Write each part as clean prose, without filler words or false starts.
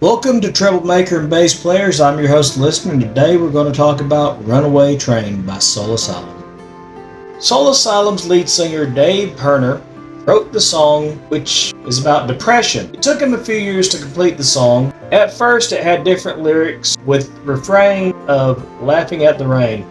Welcome to Troublemaker and Bass Players. I'm your host, Listener, and today we're going to talk about Runaway Train by Soul Asylum. Soul Asylum's lead singer, Dave Pirner, wrote the song, which is about depression. It took him a few years to complete the song. At first, it had different lyrics with refrain of Laughing at the Rain,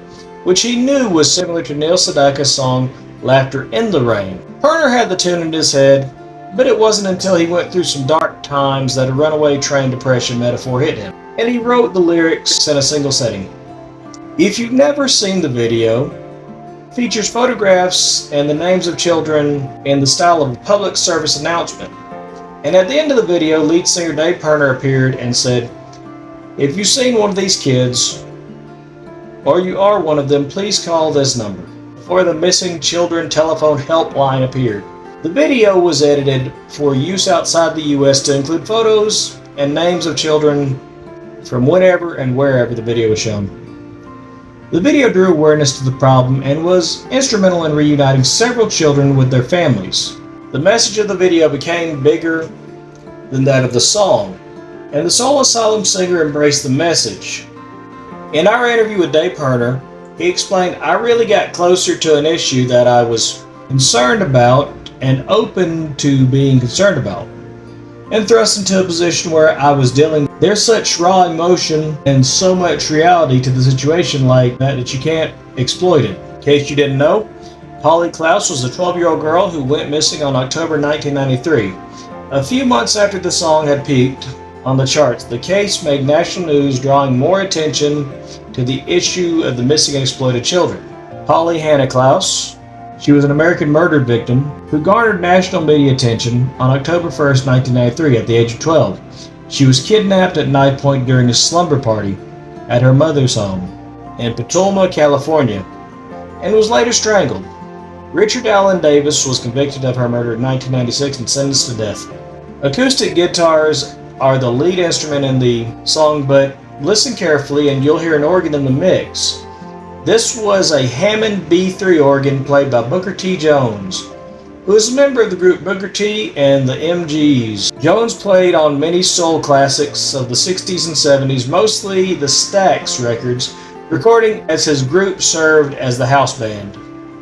which he knew was similar to Neil Sedaka's song, Laughter in the Rain. Pirner had the tune in his head, but it wasn't until he went through some dark times that a runaway train depression metaphor hit him, and he wrote the lyrics in a single setting. If you've never seen the video, it features photographs and the names of children in the style of a public service announcement. And at the end of the video, lead singer Dave Pirner appeared and said, "If you've seen one of these kids, or you are one of them, please call this number." Before the missing children telephone helpline appeared. The video was edited for use outside the US to include photos and names of children from whenever and wherever the video was shown. The video drew awareness to the problem and was instrumental in reuniting several children with their families. The message of the video became bigger than that of the song, and the Soul Asylum singer embraced the message. In our interview with Dave Pirner, he explained, "I really got closer to an issue that I was concerned about and open to being concerned about, and thrust into a position where I was dealing. There's such raw emotion and so much reality to the situation like that you can't exploit it." In case you didn't know, Polly Klaus was a 12-year-old girl who went missing on October 1993. A few months after the song had peaked on the charts, the case made national news, drawing more attention to the issue of the missing and exploited children. Polly Hannah Klaus, she was an American murder victim who garnered national media attention on October 1st, 1993 at the age of 12. She was kidnapped at night point during a slumber party at her mother's home in Petaluma, California, and was later strangled. Richard Allen Davis was convicted of her murder in 1996 and sentenced to death. Acoustic guitars are the lead instrument in the song, but listen carefully and you'll hear an organ in the mix. This was a Hammond B3 organ played by Booker T. Jones, who is a member of the group Booker T and the MGs. Jones played on many soul classics of the 60s and 70s, mostly the Stax records, recording as his group served as the house band.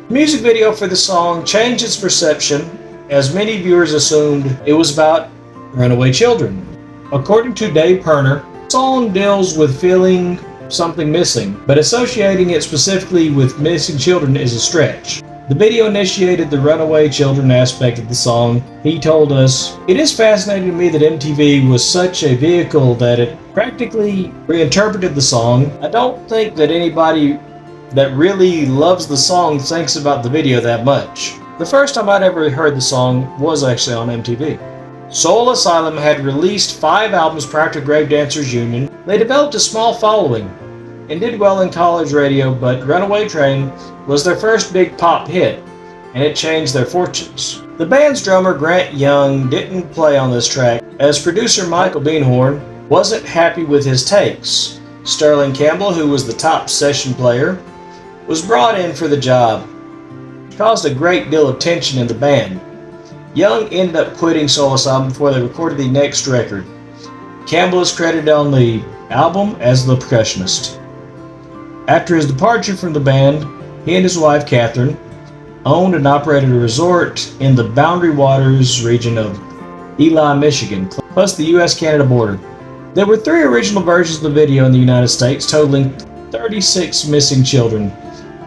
The music video for the song changed its perception, as many viewers assumed it was about runaway children. According to Dave Pirner, the song deals with feeling something missing, but associating it specifically with missing children is a stretch. The video initiated the runaway children aspect of the song. He told us, "It is fascinating to me that MTV was such a vehicle that it practically reinterpreted the song. I don't think that anybody that really loves the song thinks about the video that much." The first time I'd ever heard the song was actually on MTV. Soul Asylum had released 5 albums prior to Grave Dancers Union. They developed a small following and did well in college radio, but Runaway Train was their first big pop hit, and it changed their fortunes. The band's drummer Grant Young didn't play on this track, as producer Michael Beenhorn wasn't happy with his takes. Sterling Campbell, who was the top session player, was brought in for the job. It caused a great deal of tension in the band. Young ended up quitting Soul Asylum before they recorded the next record. Campbell is credited on the album as the percussionist. After his departure from the band, he and his wife Catherine owned and operated a resort in the Boundary Waters region of Ely, Michigan, plus the US-Canada border. There were 3 original versions of the video in the United States, totaling 36 missing children.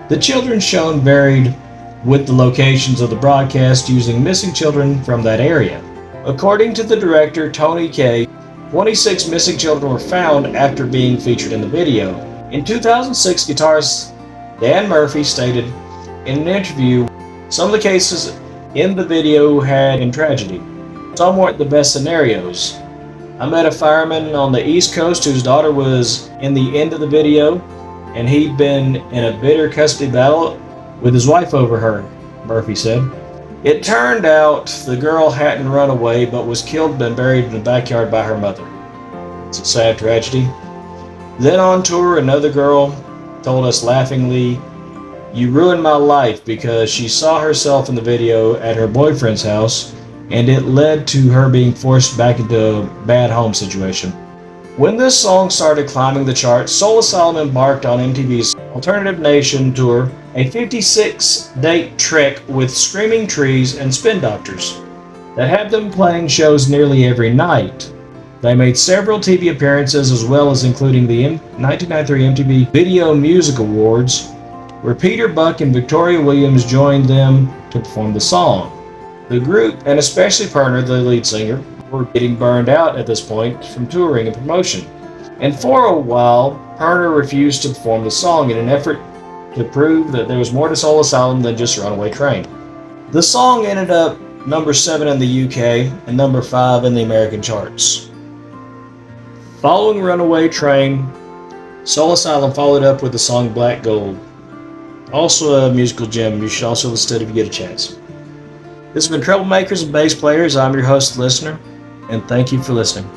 The children shown varied with the locations of the broadcast, using missing children from that area. According to the director, Tony Kaye, 26 missing children were found after being featured in the video. In 2006, guitarist Dan Murphy stated in an interview, "Some of the cases in the video had in tragedy. Some weren't the best scenarios. I met a fireman on the East Coast whose daughter was in the end of the video, and he'd been in a bitter custody battle with his wife over her," Murphy said. "It turned out the girl hadn't run away but was killed and buried in the backyard by her mother. It's a sad tragedy." Then on tour, another girl told us laughingly, "You ruined my life," because she saw herself in the video at her boyfriend's house, and it led to her being forced back into a bad home situation. When this song started climbing the charts, Soul Asylum embarked on MTV's Alternative Nation tour, a 56-date trek with Screaming Trees and Spin Doctors that had them playing shows nearly every night. They made several TV appearances as well as including the 1993 MTV Video Music Awards, where Peter Buck and Victoria Williams joined them to perform the song. The group, and especially Perner, the lead singer, were getting burned out at this point from touring and promotion. And for a while, Perner refused to perform the song in an effort to prove that there was more to Soul Asylum than just Runaway Train. The song ended up number 7 in the UK and number 5 in the American charts. Following Runaway Train, Soul Asylum followed up with the song Black Gold. Also a musical gem you should also listen to if you get a chance. This has been Troublemakers and Bass Players. I'm your host, listener, and thank you for listening.